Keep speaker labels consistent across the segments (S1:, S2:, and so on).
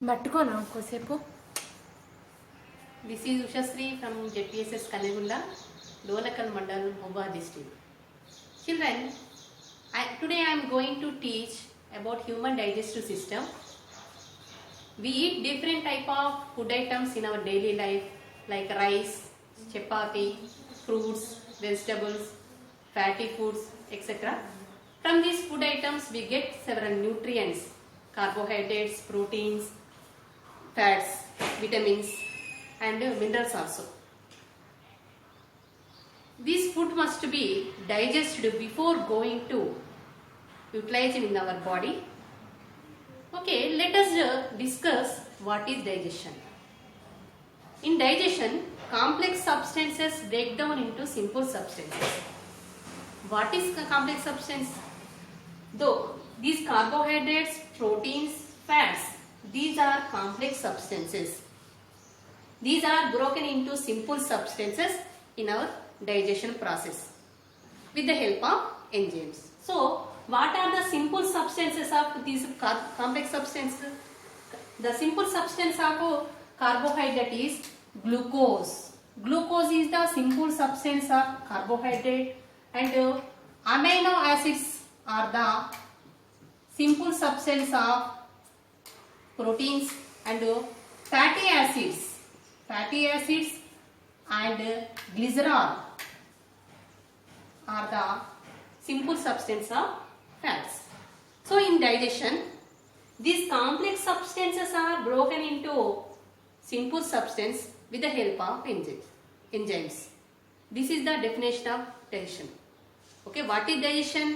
S1: పట్టుకోనా కొద్దిసేపు.
S2: This is Ushasri from JPSS Kanegulla, Dolakal Mandal, Mobba district. Children, today I am going to teach about human digestive system. We eat different type of food items in our daily life like rice, chapati, fruits, vegetables, fatty foods, etc. From these food items we get several nutrients, carbohydrates, proteins, fats, vitamins and minerals also. This food must be digested before going to utilize it in our body. Okay, let us discuss what is digestion. In digestion, complex substances break down into simple substances. What is complex substance? Though these carbohydrates, proteins, fats, these are complex substances. These are broken into simple substances in our digestion process with the help of enzymes. So, what are the simple substances of these complex substances? The simple substance of carbohydrate is glucose. Glucose is the simple substance of carbohydrate, and amino acids are the simple substance of proteins, and fatty acids and glycerol are the simple substance of fats. So in digestion, these complex substances are broken into simple substance with the help of enzymes. This is the definition of digestion. Okay, what is digestion?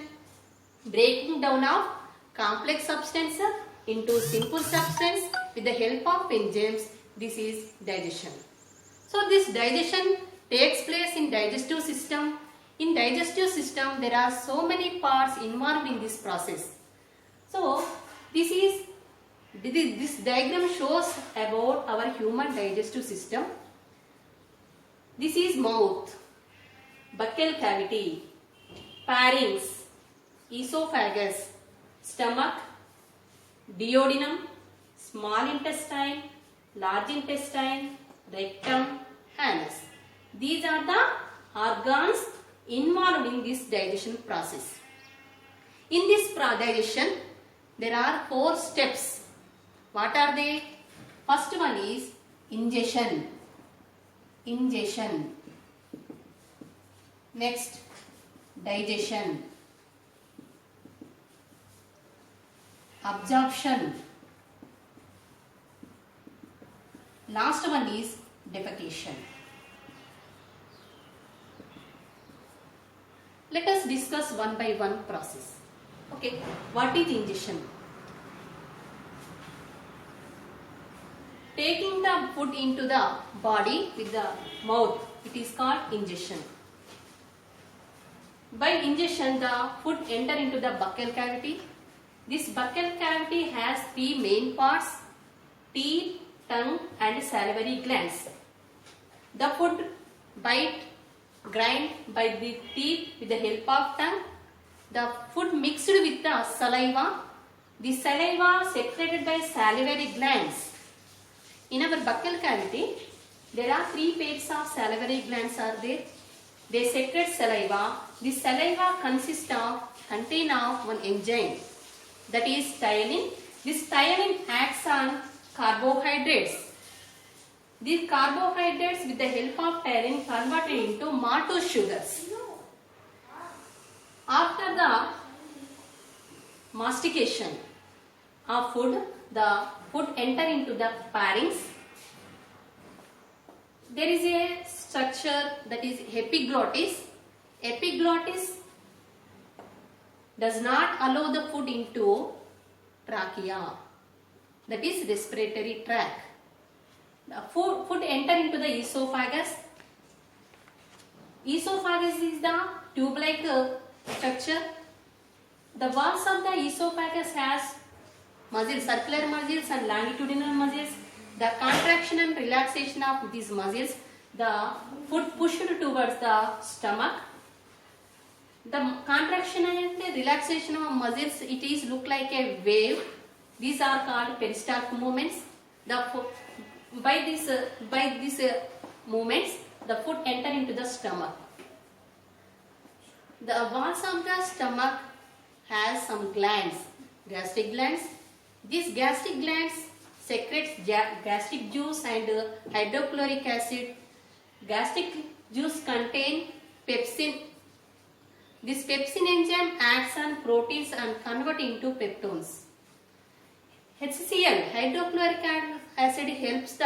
S2: Breaking down of complex substance into simple substance with the help of enzymes. This is digestion. So this digestion takes place in digestive system. In digestive system there are so many parts involved in this process. So this diagram shows about our human digestive system. This is mouth, buccal cavity, pharynx, esophagus, stomach, duodenum, small intestine, large intestine, rectum, anus. These are the organs involved in this digestion process. In this digestion, there are 4 steps. What are they? First one is ingestion. Next, digestion. Absorption. Last one is defecation. Let us discuss one by one process. Okay, what is ingestion? Taking the food into the body with the mouth, it is called ingestion. By ingestion, the food enter into the buccal cavity. This buccal cavity has 3 main parts: teeth, tongue and salivary glands. The food grind by the teeth with the help of tongue. The food mixed with the saliva. The saliva secreted by salivary glands. In our buccal cavity, there are 3 pairs of salivary glands are there. They secrete saliva. The saliva contain of one enzyme, that is ptyalin. This ptyalin acts on carbohydrates. These carbohydrates with the help of ptyalin converted into maltose sugars. After the mastication of food, the food enter into the pharynx. There is a structure that is epiglottis. Epiglottis does not allow the food into trachea, that is respiratory tract. The food enter into the esophagus. Esophagus is the tube-like structure. The walls of the esophagus has muscles, circular muscles and longitudinal muscles. The contraction and relaxation of these muscles, the food pushed towards the stomach. The contraction and relaxation of muscles, it is look like a wave. These are called peristaltic movements. By these movements, the food enter into the stomach. The walls of the stomach has some glands, gastric glands. These gastric glands secretes gastric juice and hydrochloric acid. Gastric juice contain pepsin. This pepsin enzyme acts on proteins and convert into peptones. HCl, hydrochloric acid, helps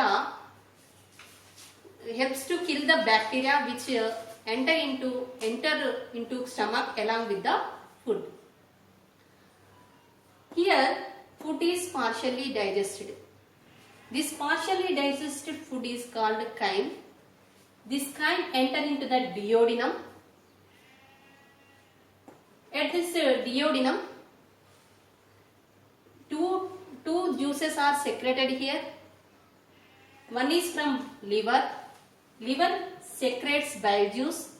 S2: to kill the bacteria which enter into stomach along with the food. Here, food is partially digested. This partially digested food is called chyme. This chyme enter into the duodenum. At this duodenum, two juices are secreted here. One is from liver. Liver secretes bile juice.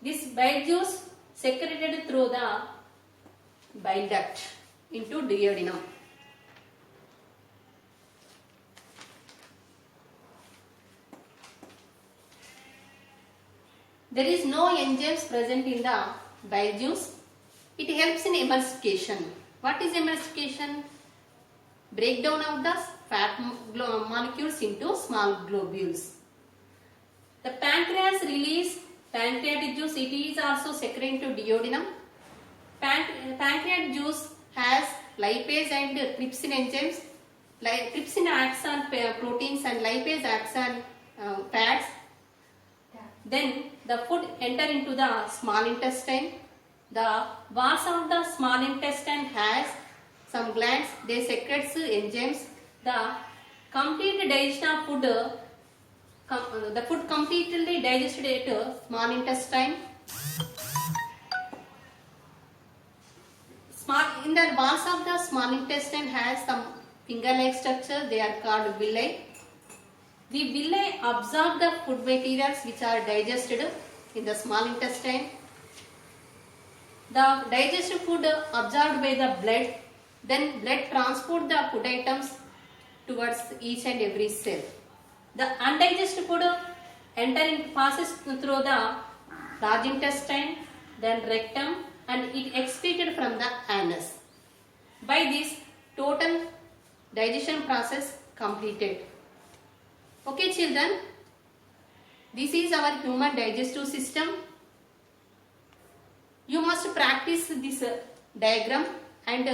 S2: This bile juice secreted through the bile duct into duodenum. There is no enzymes present in the bile juice. It helps in emulsification. What is emulsification? Breakdown of the fat molecules into small globules. The pancreas release pancreatic juice. It is also secreted into duodenum. Pancreatic juice has lipase and trypsin enzymes. Trypsin acts on proteins and lipase acts on fats. Then the food enter into the small intestine. The walls of the small intestine has some glands. They secrete enzymes. The complete digestion of food, the food completely digested at small intestine. In the walls of the small intestine has some finger-like structure. They are called villi. The villi absorb the food materials which are digested in the small intestine. The digested food absorbed by the blood, then blood transport the food items towards each and every cell. The undigested food passes through the large intestine, then rectum, and it excreted from the anus. By this, total digestion process completed. Okay children, this is our human digestive system. You must practice this diagram, and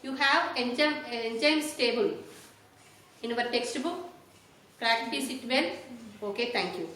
S2: you have enzymes table in our textbook. Practice it well. Okay, thank you.